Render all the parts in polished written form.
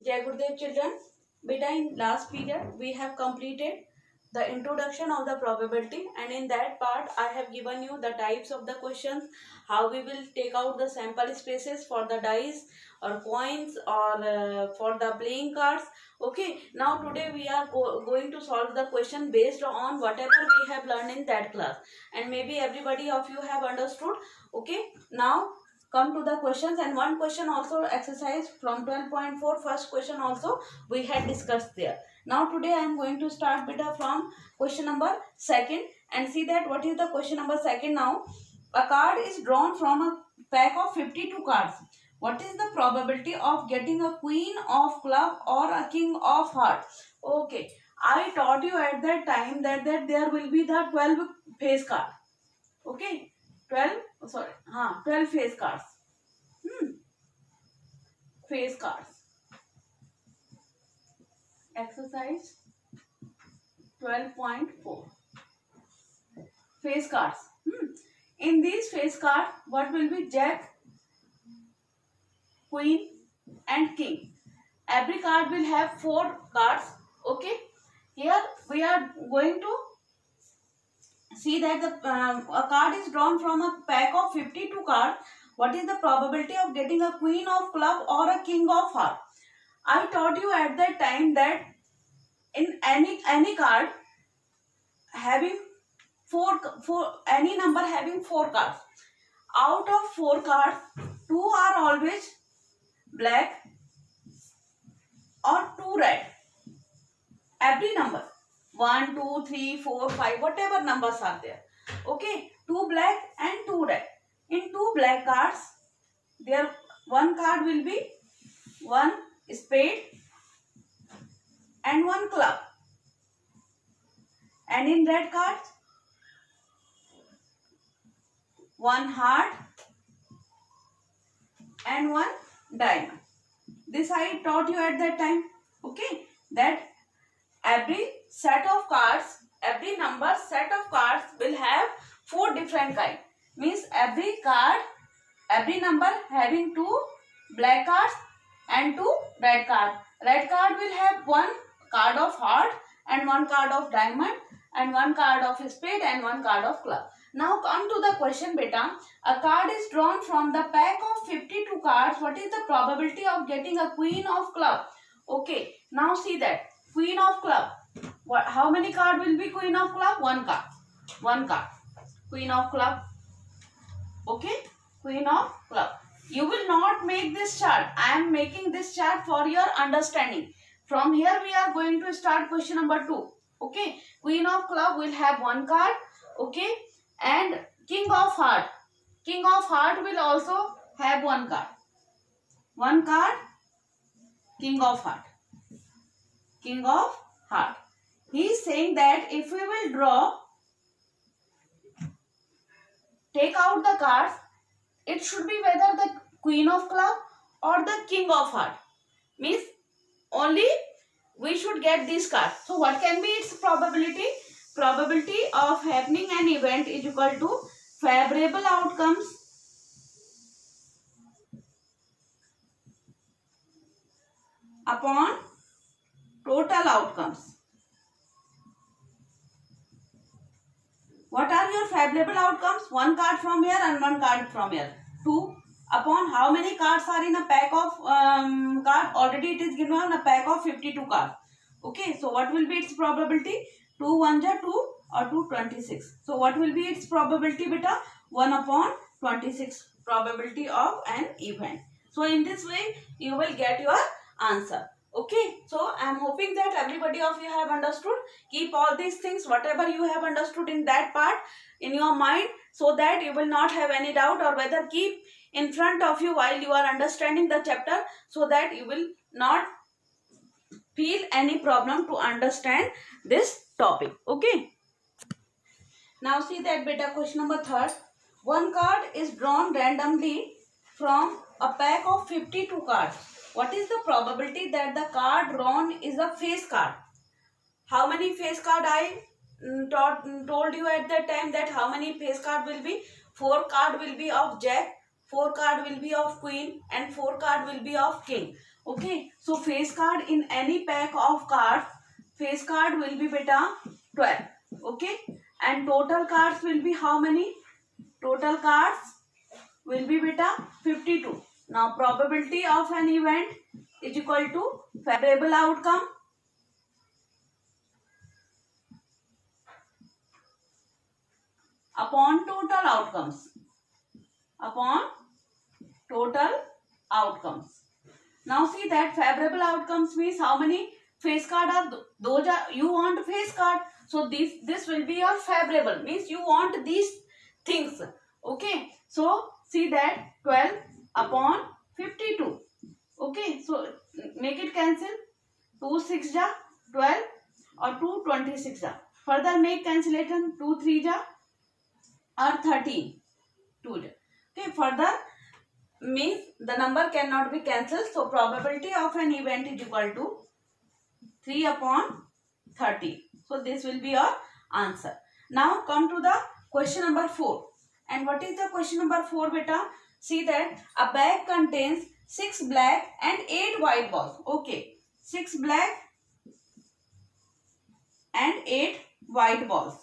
Jai Gurudev children. Beta, in last period we have completed the introduction of the probability, and in that part I have given you the types of the questions, how we will take out the sample spaces for the dice or coins or for the playing cards. Okay, now today we are going to solve the question based on whatever we have learned in that class, and maybe everybody of you have understood. Okay, now come to the questions, and one question also exercise from 12.4 first question also we had discussed there. Now today I am going to start beta from question number second and see that what is the question number second. Now a card is drawn from a pack of 52 cards. What is the probability of getting a queen of club or a king of heart? Okay, I taught you at that time that there will be the 12 face card. Okay, 12 face cards. Face cards. Exercise 12.4. Face cards. In these face cards, what will be jack, queen and king. Every card will have 4 cards. Okay. Here we are going to see that a card is drawn from a pack of 52 cards. What is the probability of getting a queen of club or a king of heart? I taught you at that time that in any card having four any number having 4 cards, out of 4 cards 2 are always black or 2 red. Every number 1, 2, 3, 4, 5 whatever numbers are there. Okay, 2 black and 2 red. In 2 black cards there one card will be 1 spade and 1 club, and in red cards 1 heart and 1 diamond. This I taught you at that time. Okay, that every set of cards, every number set of cards will have 4 different kind. Means every card, every number having 2 black cards and 2 red card. Red card will have 1 card of heart and 1 card of diamond and 1 card of spade and 1 card of club. Now come to the question beta. A card is drawn from the pack of 52 cards. What is the probability of getting a queen of club? Okay, now see that queen of club. How many card will be queen of club? 1 card. 1 card. Queen of club. Okay, queen of club. You will not make this chart. I am making this chart for your understanding. From here we are going to start question number 2. Okay, queen of club will have 1 card. Okay, and king of heart. King of heart will also have 1 card. 1 card, king of heart. King of heart. He is saying that if we will draw, take out the cards, it should be whether the queen of club or the king of heart. Means only we should get this card. So what can be its probability? Probability of happening an event is equal to favorable outcomes upon total outcomes. What are your favorable outcomes? 1 card from here and 1 card from here. 2 upon how many cards are in a pack of card? Already it is given a pack of 52 cards. Okay, so what will be its probability? 2 1 are 2 or 2 26. So what will be its probability beta? 1 upon 26 probability of an event. So in this way you will get your answer. Okay, so I am hoping that everybody of you have understood. Keep all these things, whatever you have understood in that part, in your mind, so that you will not have any doubt, or whether keep in front of you while you are understanding the chapter, so that you will not feel any problem to understand this topic. Okay. Now see that beta question number 3rd. 1 card is drawn randomly from a pack of 52 cards. What is the probability that the card drawn is a face card? How many face card I told you at that time, that how many face card will be? 4 card will be of jack, 4 card will be of queen and 4 card will be of king. Okay, so face card in any pack of cards, face card will be beta 12. Okay, and total cards will be how many? Total cards will be beta 52. Now probability of an event is equal to favorable outcome upon total outcomes. Upon total outcomes. Now see that favorable outcomes means how many face card are those are you want face card. So this will be your favorable, means you want these things. Okay. So see that 12 upon 52. Okay. So make it cancel. 2 6 ja 12 or 2 26 ja. Further make cancellation. 2 3 ja or 13. 2 ja. Okay. Further means the number cannot be cancelled. So probability of an event is equal to 3 upon 30. So this will be your answer. Now come to the question number 4. And what is the question number 4 beta? See that a bag contains 6 black and 8 white balls. Okay. 6 black and 8 white balls.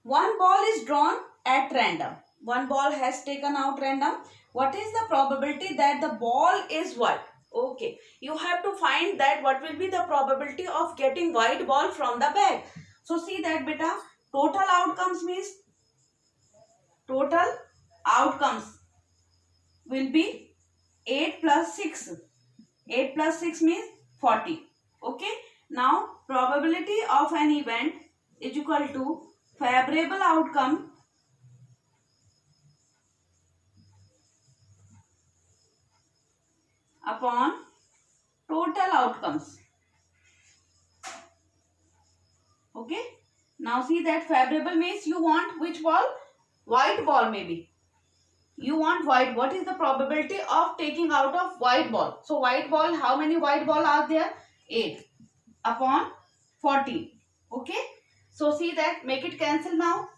One ball is drawn at random. One ball has taken out random. What is the probability that the ball is white? Okay. You have to find that what will be the probability of getting white ball from the bag. So see that beta. Total outcomes means total outcomes will be 8 plus 6. 8 plus 6 means 40. Okay. Now probability of an event is equal to favorable outcome upon total outcomes. Okay. Now see that favorable means you want which ball? White ball maybe. You want white. What is the probability of taking out of white ball? So white ball, how many white ball are there? 8 upon 40. Okay. So see that, make it cancel now.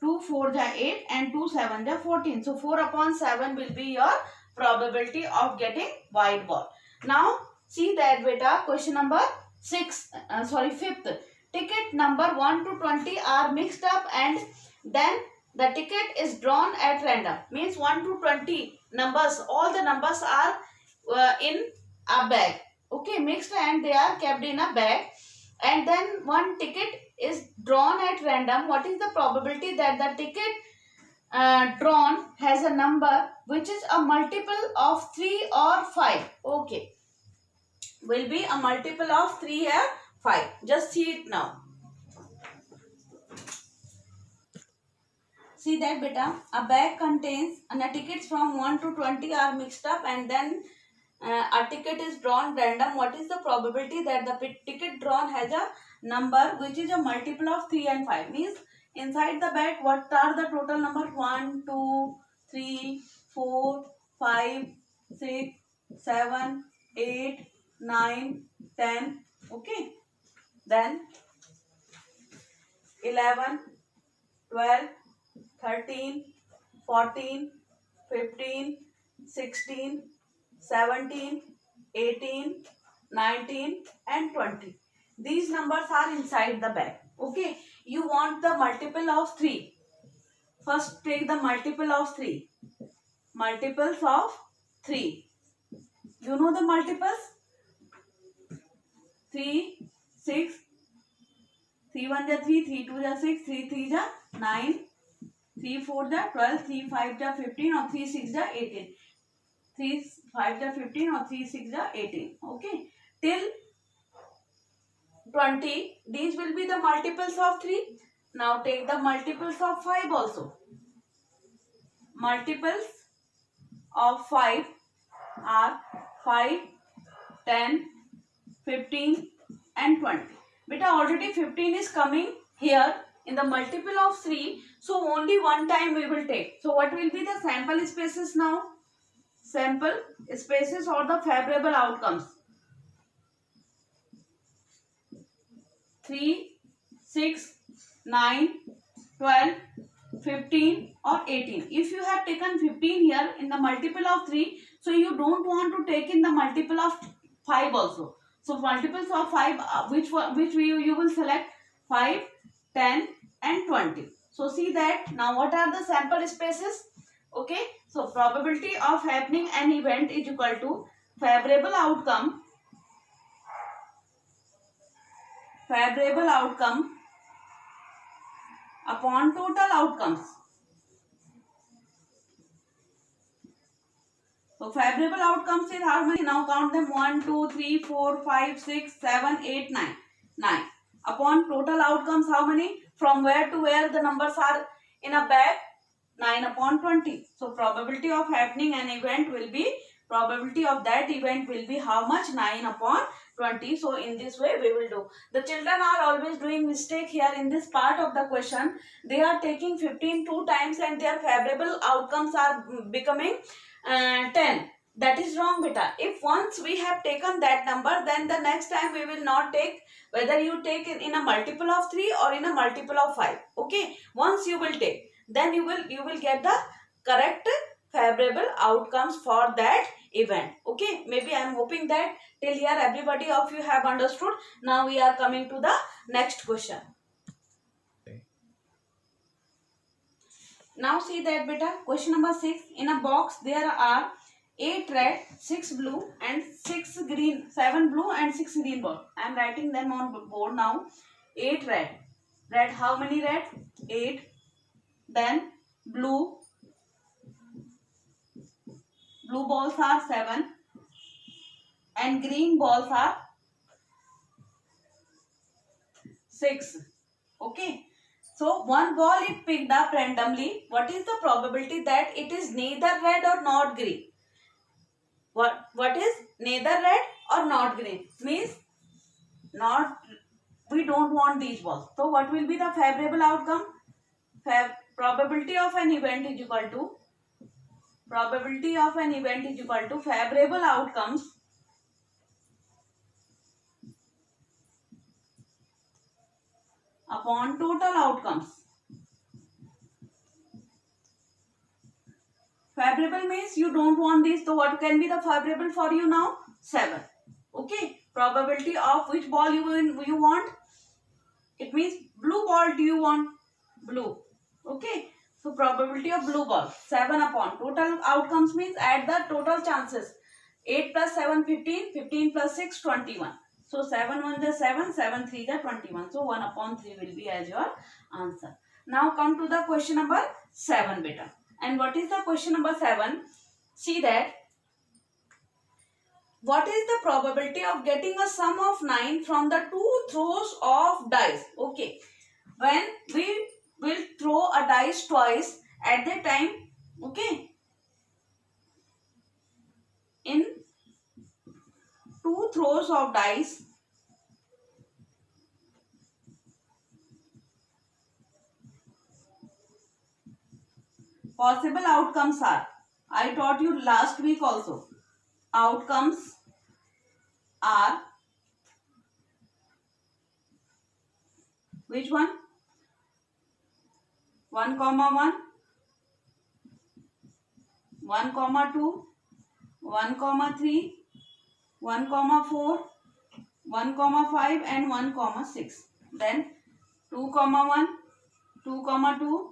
2 4 ja 8 and 2 7 ja 14. So 4 upon 7 will be your probability of getting white ball. Now see that beta, question number 5th. Ticket number 1 to 20 are mixed up and then the ticket is drawn at random. Means 1 to 20 numbers, all the numbers are in a bag. Okay, mixed and they are kept in a bag. And then one ticket is drawn at random. What is the probability that the ticket drawn has a number which is a multiple of 3 or 5? Okay. Will be a multiple of 3 or 5. Just see it now. See that beta, a bag contains and the tickets from 1 to 20 are mixed up and then a ticket is drawn random. What is the probability that the ticket drawn has a number which is a multiple of 3 and 5? Means inside the bag what are the total numbers? 1, 2, 3, 4, 5, 6, 7, 8, 9, 10. Okay. Then 11, 12, 13, 14, 15, 16, 17, 18, 19 and 20. These numbers are inside the bag. Okay. You want the multiple of 3. First take the multiple of 3. Multiples of 3. You know the multiples? 3, 6, 3 1 ja 3, 3 2 ja 6, 3 3 ja 9, 3 4 ja 12, 3 5 ja 15 or 3 6 ja 18. 3 5 ja 15 or 3 6 ja 18. Okay. Till 20, these will be the multiples of 3. Now take the multiples of 5 also. Multiples of 5 are 5, 10, 15 and 20. Beta already 15 is coming here in the multiple of 3. So only one time we will take. So what will be the sample spaces now? Sample spaces or the favorable outcomes. 3, 6, 9, 12, 15 or 18. If you have taken 15 here in the multiple of 3, so you don't want to take in the multiple of 5 also. So multiples of 5, which you will select 5, 10 and 20. So see that now what are the sample spaces? Okay, so probability of happening an event is equal to favorable outcome upon total outcomes. So favorable outcomes is how many? Now count them: 1, 2, 3, 4, 5, 6, 7, 8, 9. 9. Upon total outcomes, how many? From where to where the numbers are in a bag? 9 upon 20. So probability of happening an event will be, probability of that event will be how much? 9 upon 20. So in this way we will do. The children are always doing mistake here in this part of the question. They are taking 15 two times and their favorable outcomes are becoming 10. That is wrong, beta. If once we have taken that number, then the next time we will not take, whether you take it in a multiple of 3 or in a multiple of 5. Okay, once you will take, then you will get the correct favorable outcomes for that event. Okay, maybe I am hoping that till here everybody of you have understood. Now we are coming to the next question. Now see that, beta. Question number 6. In a box there are 8 red, 6 blue and 6 green, 7 blue and 6 green ball. I am writing them on board now. 8 red. Red, how many red? 8. Then blue. Blue balls are 7. And green balls are 6. Okay. So one ball is picked up randomly. What is the probability that it is neither red or not green? What is neither red or not green? Means not, we don't want these balls. So what will be the favorable outcome? Probability of an event is equal to favorable outcomes upon total outcomes. Favorable means you don't want this. So what can be the favorable for you now? 7. Okay. Probability of which ball you want? It means blue ball do you want? Blue. Okay. So probability of blue ball 7 upon total outcomes means add the total chances. 8 plus 7 15, 15 plus 6 21. So 7 1 is 7, 7 3 is 21. So 1 upon 3 will be as your answer. Now come to the question number 7, beta. And what is the question number 7? See that. What is the probability of getting a sum of 9 from the 2 throws of dice? Okay. When we will throw a dice twice at the time, okay, in 2 throws of dice, possible outcomes are, I taught you last week also, outcomes are which one? 1, 1, 1, 2, 1, 3, 1, 4, 1, 5 and 1, 6. Then 2, 1, 2, 2,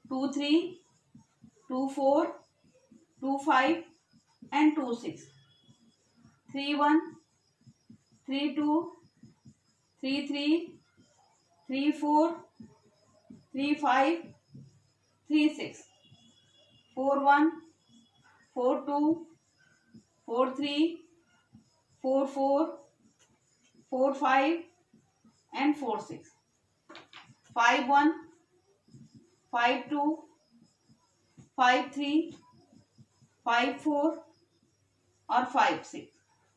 2, 3, 2, 4, 2, 5 and 2, 6. 3, 1, 3, 2, 3, 3, 3, 4, 3, 5, 3, 6. 4, 1, 4, 2, 4, 3, 4, 4, 4, 5 and 4, 6. 5, 1, 5, 2, 5, 3, 5, 4 or 5, 6.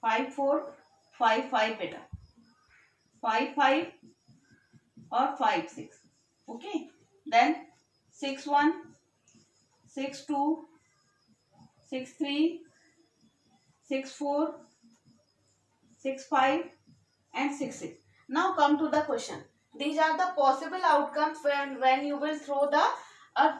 5, 4, 5, 5 beta. 5, 5 or 5, 6. Okay. Then 6, 1, 6, 2, 6, 3, 6, 4, 6, 5 and 6, 6. Now come to the question. These are the possible outcomes when you will throw the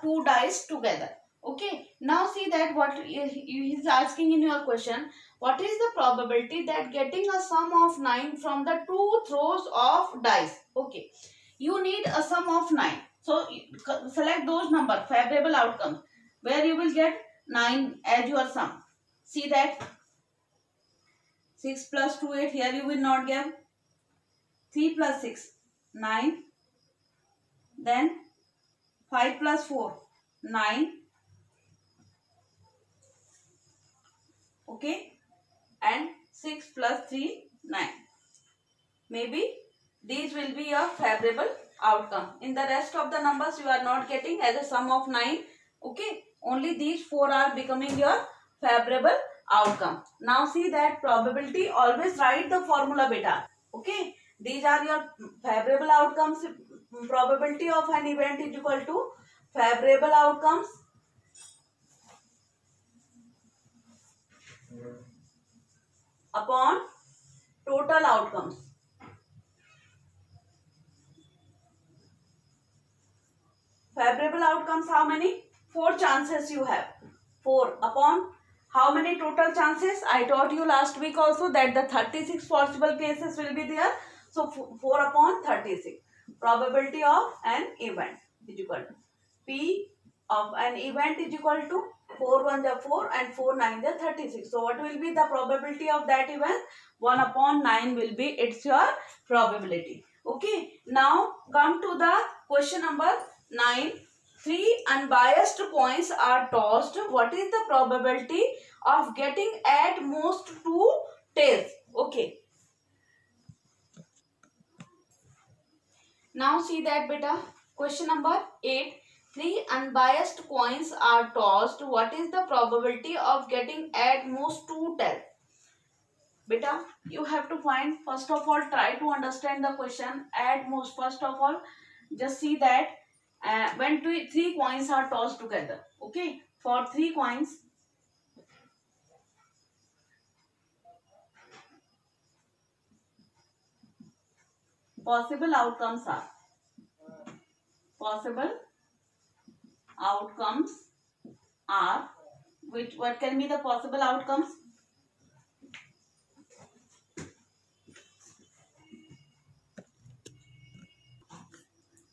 two dice together. Okay, now see that what he is asking in your question, what is the probability that getting a sum of 9 from the two throws of dice? Okay, you need a sum of 9. So select those number, favorable outcomes, where you will get 9 as your sum. See that 6 plus 2, 8, here you will not get 3 plus 6, 9, then 5 plus 4, 9, okay, and 6 plus 3, 9. Maybe these will be a favorable outcome. In the rest of the numbers you are not getting as a sum of 9, okay, only these 4 are becoming your favorable outcome. Now see that probability, always write the formula beta, okay. These are your favorable outcomes. Probability of an event is equal to favorable outcomes upon total outcomes. Favorable outcomes, how many? 4 chances you have. 4 upon how many total chances? I taught you last week also that the 36 possible cases will be there. So 4 upon 36. Probability of an event is equal to P of an event is equal to 4 1 the 4 and 4 9 the 36. So what will be the probability of that event? 1 upon 9 will be its your probability. Okay. Now come to the question number 9. 3 unbiased coins are tossed. What is the probability of getting at most 2 tails? Okay. Now see that beta. Question number 8. 3 unbiased coins are tossed. What is the probability of getting at most 2 tails? Beta, you have to find, first of all, try to understand the question. At most, first of all, just see that when 3 coins are tossed together. Okay, for 3 coins, possible outcomes are what can be the possible outcomes?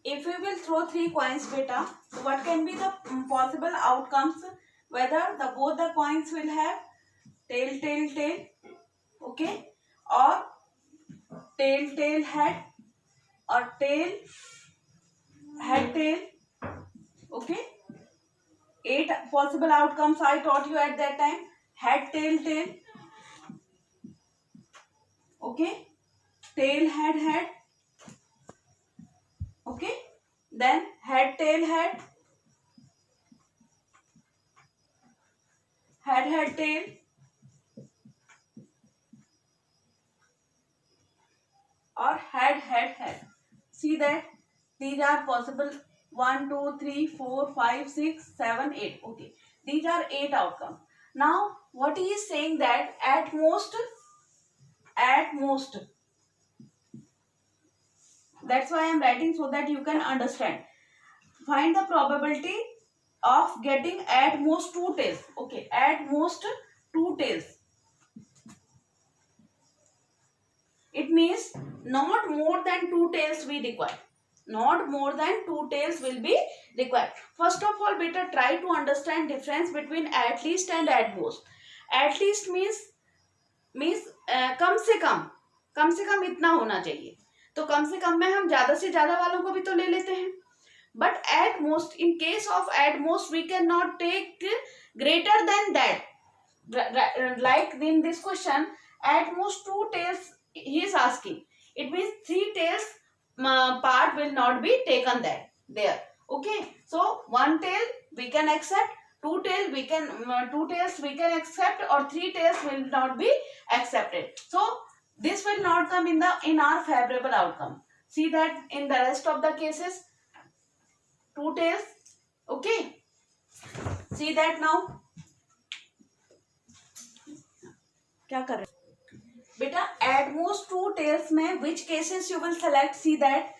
If we will throw 3 coins, beta, so what can be the possible outcomes? Whether both the coins will have tail, tail, tail, okay, or tail, tail, head, or tail, head, tail, okay. 8 possible outcomes I taught you at that time. Head, tail, tail, okay, tail, head, head, okay, then head, tail, head, head, head, tail, or head, head, head. See that these are possible 1, 2, 3, 4, 5, 6, 7, 8. Okay, these are 8 outcomes. Now what he is saying that at most, that's why I am writing so that you can understand. Find the probability of getting at most 2 tails. Okay, at most 2 tails. It means not more than 2 tails we require. Not more than 2 tails will be required. First of all, better try to understand difference between at least and at most. At least means कम से कम इतना होना चाहिए. तो कम से कम में हम ज्यादा से ज्यादा वालों को भी तो ले लेते हैं. But at most, in case of at most, we cannot take greater than that. Like in this question, at most 2 tails he is asking. It means 3 tails part will not be taken there. Okay. So 1 tail we can accept, 2 tails we can accept, or 3 tails will not be accepted. So this will not come in our favorable outcome. See that in the rest of the cases, 2 tails. Okay. See that now. क्या कर रहे बेटा? At most 2 tails में which cases you will select? See that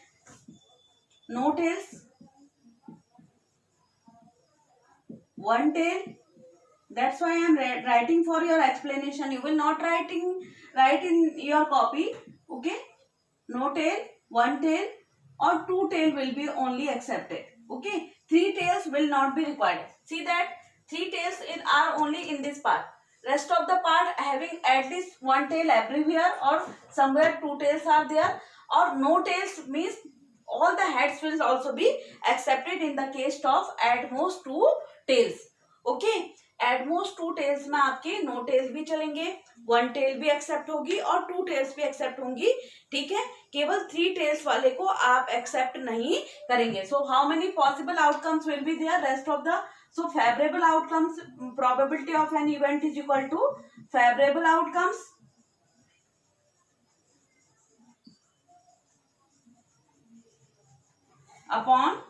no tails, one tail. That's why I am writing for your explanation. You will not write in your copy. Okay. No tail, one tail or two tail will be only accepted. Okay. Three tails will not be required. See that three tails are only in this part. Rest of the part having at least one tail everywhere, or somewhere two tails are there, or no tails means all the heads will also be accepted in the case of at most two tails. Okay. At most two tails में आपके no tales भी चलेंगे, one tell भी accept होगी और two tails भी accept होंगी. ठीक है. केवल थ्री टेल्स वाले को आप एक्सेप्ट नहीं करेंगे. So how many possible outcomes will be there? Rest of the so favourable outcomes, probability of an event is equal to favourable outcomes upon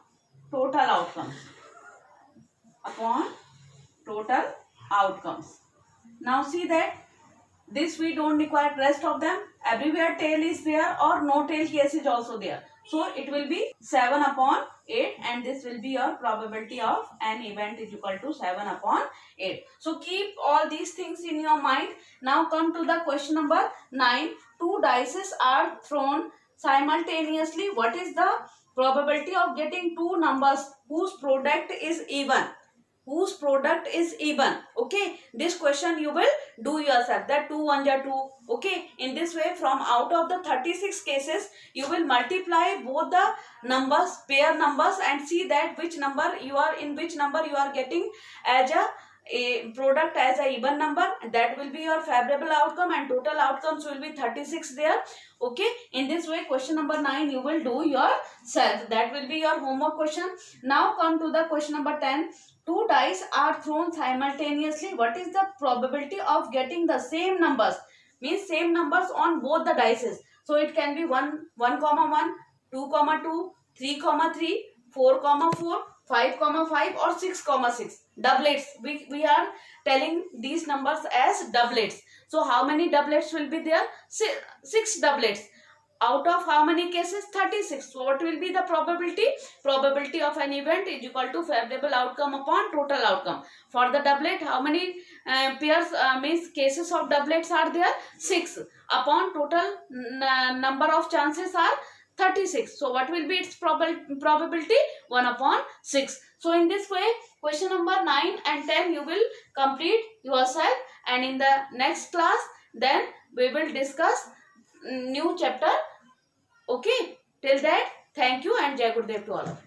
total outcomes, upon total outcomes. Now see that this we don't require. Rest of them everywhere tail is there or no tail case is also there. So it will be 7 upon 8 and this will be your probability of an event is equal to 7 upon 8. So keep all these things in your mind. Now come to the question number 9. Two dices are thrown simultaneously. What is the probability of getting two numbers whose product is even? Whose product is even? Okay, this question you will do yourself, that 2 1 are 2. Okay, in this way from out of the 36 cases you will multiply both the numbers, pair numbers, and see that which number you are in, which number you are getting as a product as a even number. That will be your favorable outcome and total outcomes will be 36 there. Okay, in this way question number 9 you will do yourself. That will be your homework question. Now come to the question number 10. Two dice are thrown simultaneously. What is the probability of getting the same numbers? Means same numbers on both the dices. So it can be 1, 1, 2, 2, 3, 3, 4, 4, 5, 5 or 6, 6. Doublets. We are telling these numbers as doublets. So how many doublets will be there? 6 doublets. Out of how many cases? 36. So what will be the probability? Probability of an event is equal to favorable outcome upon total outcome. For the doublet, how many pairs means cases of doublets are there? 6. Upon total number of chances are 36. So what will be its probability? 1 upon 6. So in this way, question number 9 and 10 you will complete yourself, and in the next class then we will discuss new chapter. Okay, till that, thank you and Jai Gurudev to all of you.